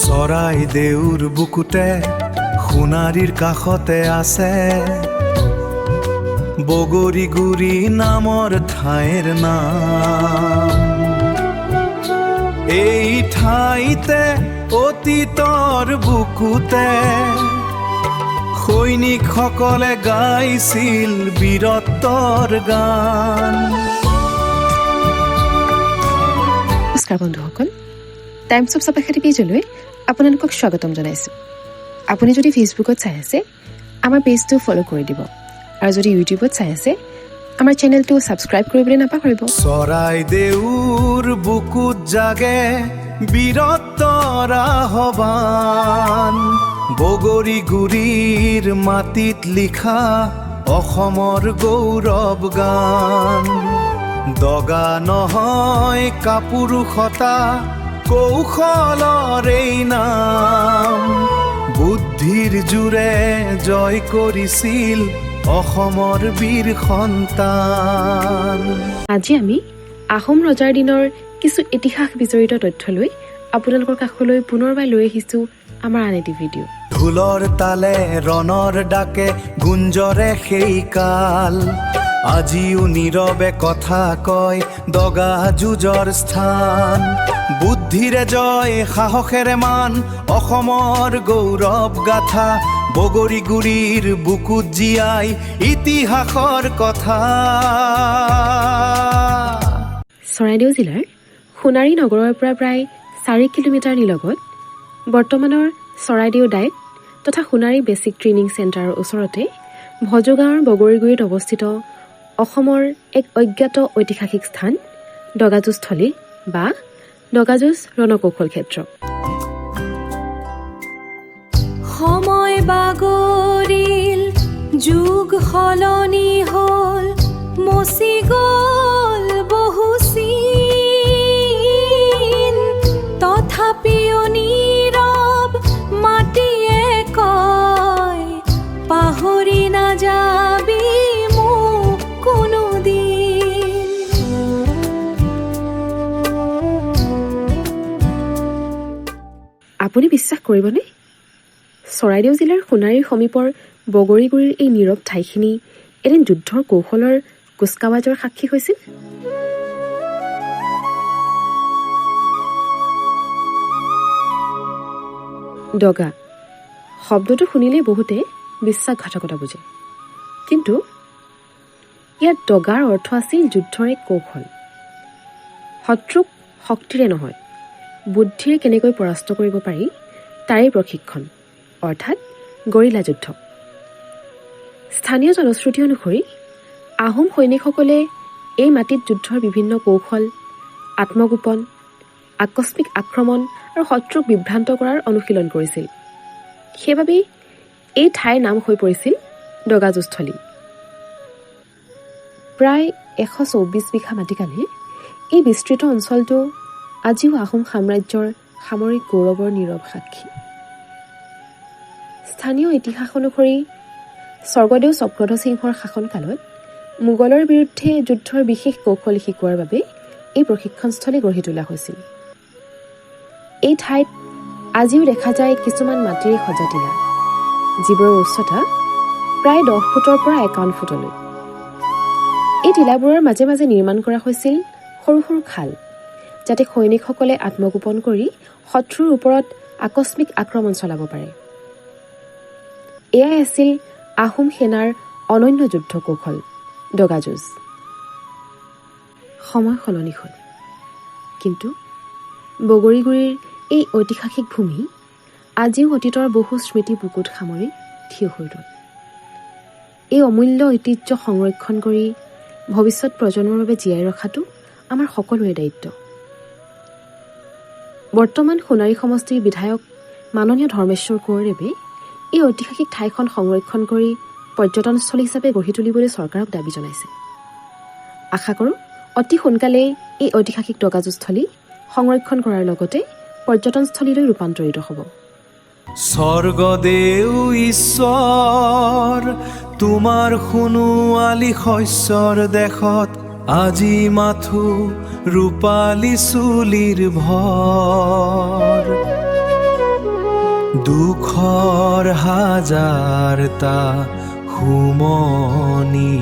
চৰাইদেউৰ বুকুতে সোণাৰীৰ কাষতে আছে বগৰীগুৰি নামৰ ঠাইৰ নাম। এই ঠাইতে অতীতৰ বুকুতে সৈনিকসকলে গাইছিল বীৰত্বৰ গান। নমস্কাৰ বন্ধুসকল, টাইমছ অফ চাপাখাটি পেজলৈ আপোনালোকক স্বাগতম জনাইছোঁ। আপুনি যদি ফেচবুকত চাই আছে আমাৰ পেজটো ফ'ল' কৰি দিব, আৰু যদি ইউটিউবত চাই আছে আমাৰ চেনেলটো ছাবস্ক্ৰাইব কৰিবলৈ নাপাহৰিব। চৰাইদেউৰ বুকুত জাগে বীৰত্বৰ আহ্বান, বগৰীগুৰিৰ মাটিত লিখা অসমৰ গৌৰৱ গান। দগা নহয় কাপুৰুষতা কৌশলৰ এই নাম, বুদ্ধিৰ জোৰে জয় কৰিছিল অসমৰ বীৰ সন্তান। আজি আমি আহোম ৰজাৰ দিনৰ কিছু ইতিহাস বিজড়িত তথ্য লৈ আপোনালোকৰ কাষলৈ পুনৰবাৰ লৈ আহিছোঁ আমাৰ আন এটি ভিডিঅ'। ঢোলৰ তালে ৰণৰ ডাকে গুঞ্জৰে সেই কাল, আজিও নীৰৱে কথা কয় দগা যুঁজৰ স্থান। বুদ্ধিৰে জয় সাহসেৰে মান অসমৰ গৌৰৱ গাথা, বগৰীগুৰিৰ বুকুত জীয়াই ইতিহাসৰ কথা। চৰাইদেউ জিলাৰ সোণাৰী নগৰৰ পৰা প্ৰায় 4 কিলোমিটাৰ নিলগত বৰ্তমানৰ চৰাইদেউ ডাইট তথা সোণাৰী বেছিক ট্ৰেইনিং চেণ্টাৰৰ ওচৰতে ভজগাঁৱৰ বগৰীগুৰিত অৱস্থিত অসমৰ এক অজ্ঞাত ঐতিহাসিক স্থান দগাযুঁজস্থলী বা দগাযুঁজ ৰণকৌশল ক্ষেত্ৰ। সময় বাগৰিল, যুগ সলনি হ'ল, মচি গ'ল বহু চিন, তথাপিও নীৰৱ মাটিয়ে কয় পাহৰি নাযাবি মোক কোনোদিন। আপুনি বিশ্বাস কৰিবনে, চৰাইদেউ জিলাৰ সোণাৰীৰ সমীপৰ বগৰীগুৰিৰ এই নীৰৱ ঠাইখিনি এদিন যুদ্ধৰ কৌশলৰ কুচকাৱাজৰ সাক্ষী হৈছিল। দগা শব্দটো শুনিলেই বহুতে বিশ্বাসঘাতকতা বুজে, কিন্তু ইয়াত দগাৰ অৰ্থ আছিল যুদ্ধৰ এক কৌশল। শত্ৰুক শক্তিৰে নহয় বুদ্ধিৰে কেনেকৈ পৰাস্ত কৰিব পাৰি তাৰেই প্ৰশিক্ষণ, অৰ্থাৎ গৰিলা যুদ্ধ। স্থানীয় জনশ্ৰুতি অনুসৰি আহোম সৈনিকসকলে এই মাটিত যুদ্ধৰ বিভিন্ন কৌশল, আত্মগোপন, আকস্মিক আক্ৰমণ আৰু শত্ৰুক বিভ্ৰান্ত কৰাৰ অনুশীলন কৰিছিল। সেইবাবেই এই ঠাইৰ নাম হৈ পৰিছিল দগাযুঁজস্থলী। প্ৰায় 124 বিঘা মাটিকালি এই বিস্তৃত অঞ্চলটো আজিও আহোম সাম্ৰাজ্যৰ সামৰিক গৌৰৱৰ নীৰৱ সাক্ষী। স্থানীয় ইতিহাস অনুসৰি স্বৰ্গদেউ চক্ৰধৰ সিংহৰ শাসনকালত মোগলৰ বিৰুদ্ধে যুদ্ধৰ বিশেষ কৌশল শিকোৱাৰ বাবে এই প্ৰশিক্ষণস্থলী গঢ়ি তোলা হৈছিল। এই ঠাইত আজিও দেখা যায় কিছুমান মাটিৰে সজা টিলা, যিবোৰৰ উচ্চতা প্ৰায় 10 ফুটৰ পৰা 51 ফুটলৈ। এই টিলাবোৰৰ মাজে মাজে নিৰ্মাণ কৰা হৈছিল সৰু সৰু খাল, যাতে সৈনিকসকলে আত্মগোপন কৰি শত্ৰুৰ ওপৰত আকস্মিক আক্ৰমণ চলাব পাৰে। এয়াই আছিল আহোম সেনাৰ অনন্য যুদ্ধ কৌশল দগাযুঁজ। সময় সলনি হ'ল, কিন্তু বগৰীগুৰিৰ এই ঐতিহাসিক ভূমি আজিও অতীতৰ বহু স্মৃতি বুকুত সামৰি থিয় হৈ ৰ'ল। এই অমূল্য ঐতিহ্য সংৰক্ষণ কৰি ভৱিষ্যত প্ৰজন্মৰ বাবে জীয়াই ৰখাটো আমাৰ সকলোৰে দায়িত্ব। বৰ্তমান সোণাৰী সমষ্টিৰ বিধায়ক মাননীয় ধৰ্মেশ্বৰ কোঁৱৰদেৱে এই ঐতিহাসিক ঠাইখন সংৰক্ষণ কৰি পৰ্যটনস্থলী হিচাপে গঢ়ি তুলিবলৈ চৰকাৰক দাবী জনাইছে। আশা কৰোঁ অতি সোনকালেই এই ঐতিহাসিক দগাযুঁজস্থলী সংৰক্ষণ কৰাৰ লগতে পৰ্যটনস্থলীলৈ ৰূপান্তৰিত হ'ব। স্বৰ্গদেউ ঈশ্বৰ তোমাৰ সোণোৱালী শস্যৰ দেশত আজি মাথো ৰূপালী চুলিৰ ভৰ। দুখৰ হাজাৰটা সুমনি